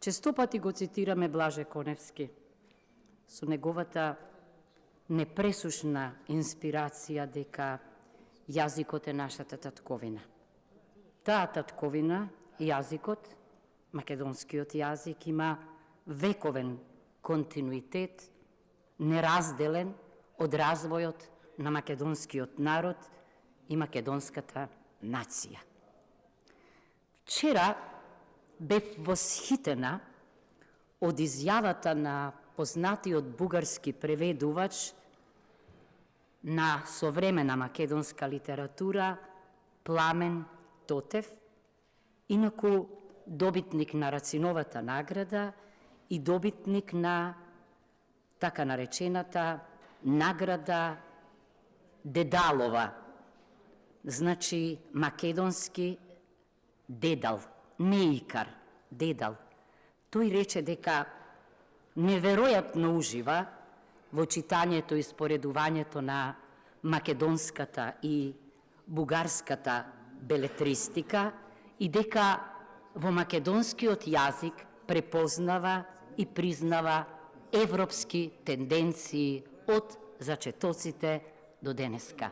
Често пати го цитираме Блаже Коневски со неговата непресушна инспирација дека јазикот е нашата татковина. Таа татковина, јазикот, македонскиот јазик, има вековен континуитет, неразделен од развојот на македонскиот народ и македонската нација. Вчера бев восхитена од изјавата на познатиот бугарски преведувач на современа македонска литература Пламен Тотев, инаку добитник на Рациновата награда и добитник на така наречената награда Дедалова, значи македонски дедал, не икар, дедал. Тој рече дека неверојатно ужива во читањето и споредувањето на македонската и бугарската белетристика и дека во македонскиот јазик препознава и признава европски тенденции од зачетоците до денеска.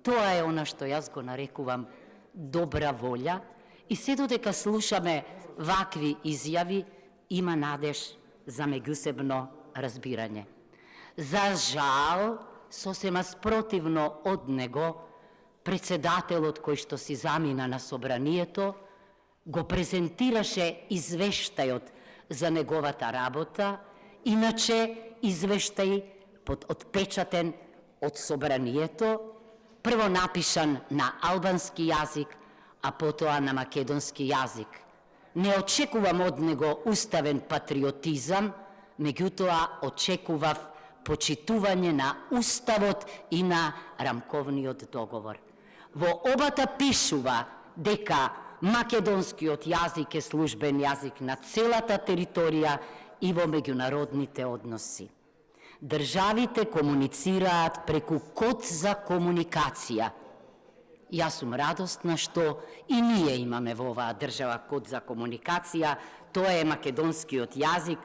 Тоа е она што јас го нарекувам добра волја и се додека слушаме вакви изјави, има надеж за меѓусебно разбирање. За жал, сосема спротивно од него, председателот кој што си замина на собранието, го презентираше извештајот за неговата работа, иначе извештај отпечатен од собранието, прво напишан на албански јазик, а потоа на македонски јазик. Не очекувам од него уставен патриотизам, меѓутоа очекував почитување на уставот и на рамковниот договор. Во обата пишува дека македонскиот јазик е службен јазик на целата територија и во меѓународните односи. Државите комуницираат преку код за комуникација. Јас сум радостна што и ние имаме во оваа држава код за комуникација, тоа е македонскиот јазик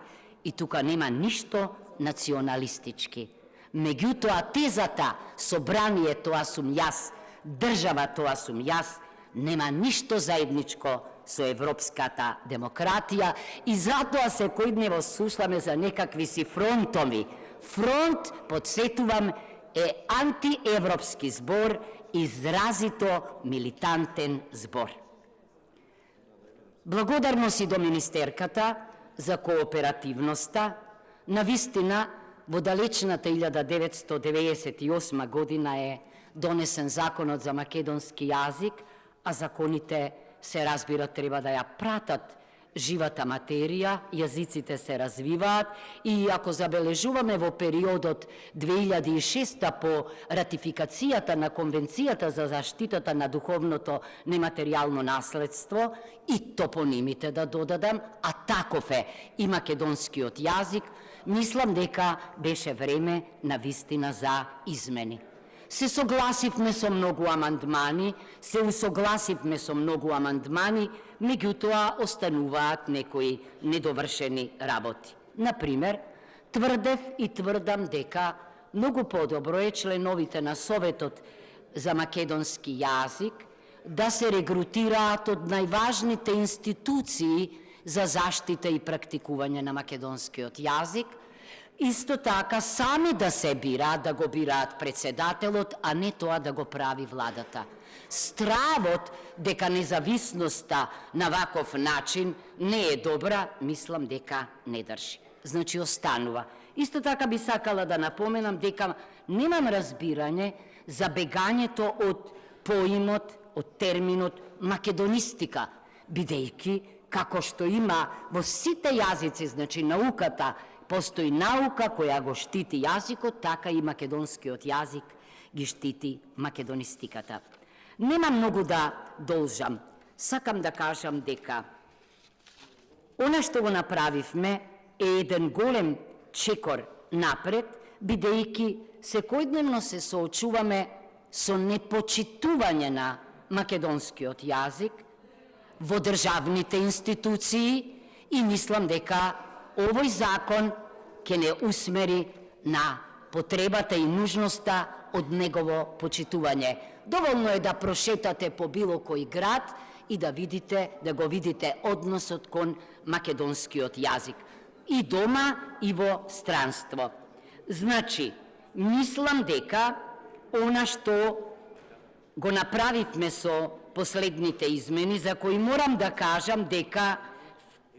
и тука нема ништо националистички. Меѓутоа тезата собрание тоа сум јас, држава тоа сум јас, нема ништо заедничко со европската демократија и затоа секојдневно слушаме за некакви си фронтови. Фронт, подсетувам, е антиевропски збор, изразито милитантен збор. Благодарност и до министерката за кооперативноста. Навистина, во далечната 1998 година е донесен законот за македонски јазик, а законите се разбира треба да ја пратат живата материја, јазиците се развиваат и ако забележуваме во периодот 2006 по ратификацијата на Конвенцијата за заштитата на духовното нематеријално наследство и топонимите да додадам, а таков е и македонскиот јазик, мислам дека беше време на вистина за измени. Се согласивме со многу амандмани, се усогласивме со многу амандмани, меѓутоа остануваат некои недовршени работи. Например, тврдев и тврдам дека многу подобро е членовите на Советот за македонски јазик да се регрутираат од најважните институции за заштита и практикување на македонскиот јазик, исто така сами да се бираат, да го бираат председателот, а не тоа да го прави владата. Стравот дека независноста на ваков начин не е добра, мислам дека не држи. Значи останува. Исто така би сакала да напоменам дека немам разбирање за бегањето од поимот, од терминот македонистика, бидејќи како што има во сите јазици, значи науката, постои наука која го штити јазикот, така и македонскиот јазик ги штити македонистиката. Нема многу да должам. Сакам да кажам дека она што го направивме е еден голем чекор напред, бидејќи секојдневно се соочуваме со непочитување на македонскиот јазик во државните институции И мислам дека овој закон ќе не усмери на потребата и нужноста од негово почитување. Доволно е да прошетате по било кој град и да го видите односот кон македонскиот јазик. И дома, и во странство. Значи, мислам дека она што го направивме со последните измени, за кои морам да кажам дека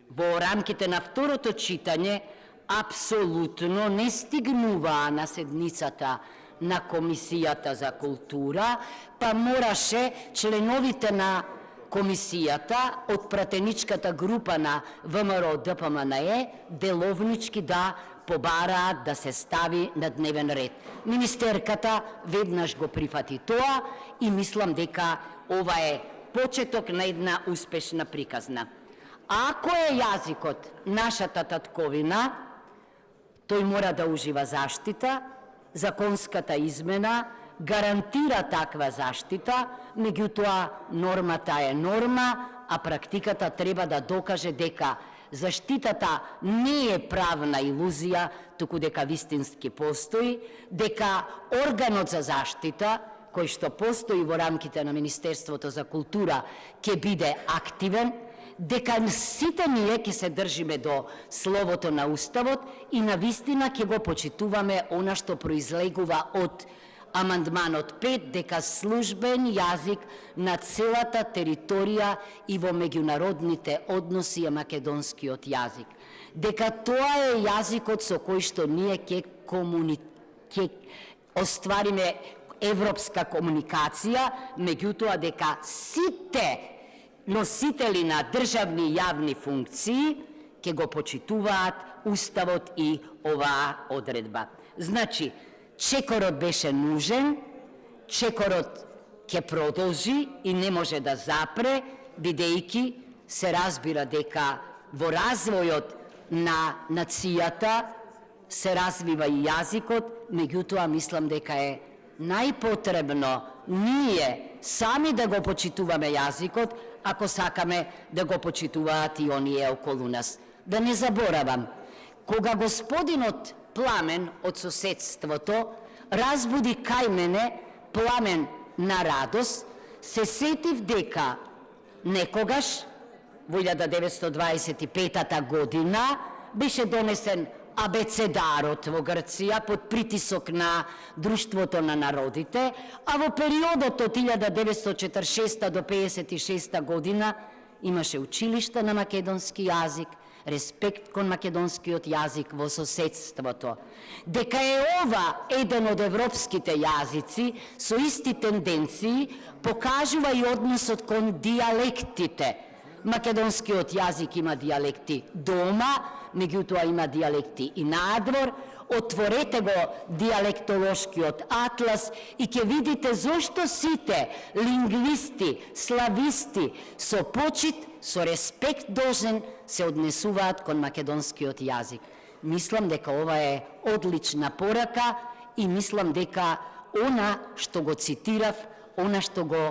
во рамките на второто читање апсолутно не стигнуваа на седницата на Комисијата за култура, па мораше членовите на Комисијата од пратеничката група на ВМРО ДПМНЕ деловнички да побараат да се стави на дневен ред. Министерката веднаш го прифати тоа и мислам дека ова е почеток на една успешна приказна. А ако е јазикот нашата татковина, тој мора да ужива заштита. Законската измена гарантира таква заштита, меѓутоа нормата е норма, а практиката треба да докаже дека заштитата не е правна илузија, туку дека вистински постои, дека органот за заштита, кој што постои во рамките на Министерството за култура, ќе биде активен, дека сите ние ќе се држиме до словото на Уставот и навистина ќе го почитуваме она што произлегува од амандманот 5, дека службен јазик на целата територија и во меѓународните односи е македонскиот јазик. Дека тоа е јазикот со кој што ние ќе оствариме европска комуникација, меѓутоа дека сите носители на државни и јавни функции ќе го почитуваат Уставот и оваа одредба. Значи, чекорот беше нужен, чекорот ќе продолжи и не може да запре, бидејќи се разбира дека во развојот на нацијата се развива и јазикот, меѓутоа мислам дека е најпотребно ние сами да го почитуваме јазикот, ако сакаме да го почитуваат и оние околу нас. Да не заборавам, кога господинот Пламен од соседството разбуди кај мене пламен на радост, се сетив дека некогаш, во 1925 година, беше донесен абецедарот во Грција под притисок на Друштвото на народите, а во периодот од 1946 до 1956 година имаше училишта на македонски јазик, респект кон македонскиот јазик во соседството. Дека е ова еден од европските јазици со исти тенденции, покажува и односот кон дијалектите. Македонскиот јазик има дијалекти дома, меѓутоа има дијалекти и надвор. Отворете го дијалектолошкиот атлас и ќе видите зошто сите лингвисти, слависти со почит, со респект должен се однесуваат кон македонскиот јазик. Мислам дека ова е одлична порака и мислам дека она што го цитирав, она што го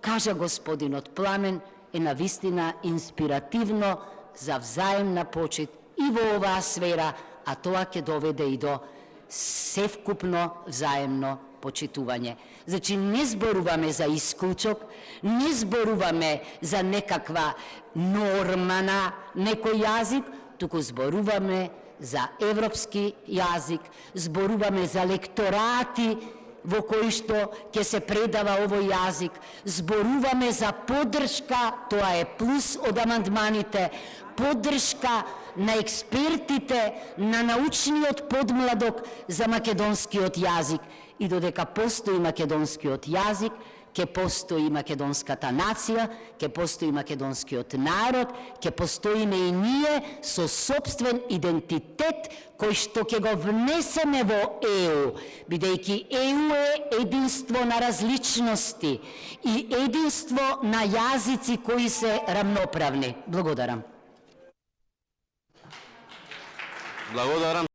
кажа господинот Пламен е навистина инспиративно за взаемна почит и во оваа сфера, а тоа ќе доведе и до севкупно взаемно почитување. Значи, не зборуваме за исклучок, не зборуваме за некаква норма на некој јазик, туку зборуваме за европски јазик, зборуваме за лекторати во кои што ќе се предава овој јазик, зборуваме за поддршка, тоа е плюс од амандманите, поддршка на експертите, на научниот подмладок за македонскиот јазик. И додека постои македонскиот јазик, ќе постои македонската нација, ќе постои македонскиот народ, ќе постоиме и ние со сопствен идентитет кој што ќе го внесеме во ЕУ, бидејќи ЕУ е единство на различности и единство на јазици кои се рамноправни. Благодарам. Благодарам.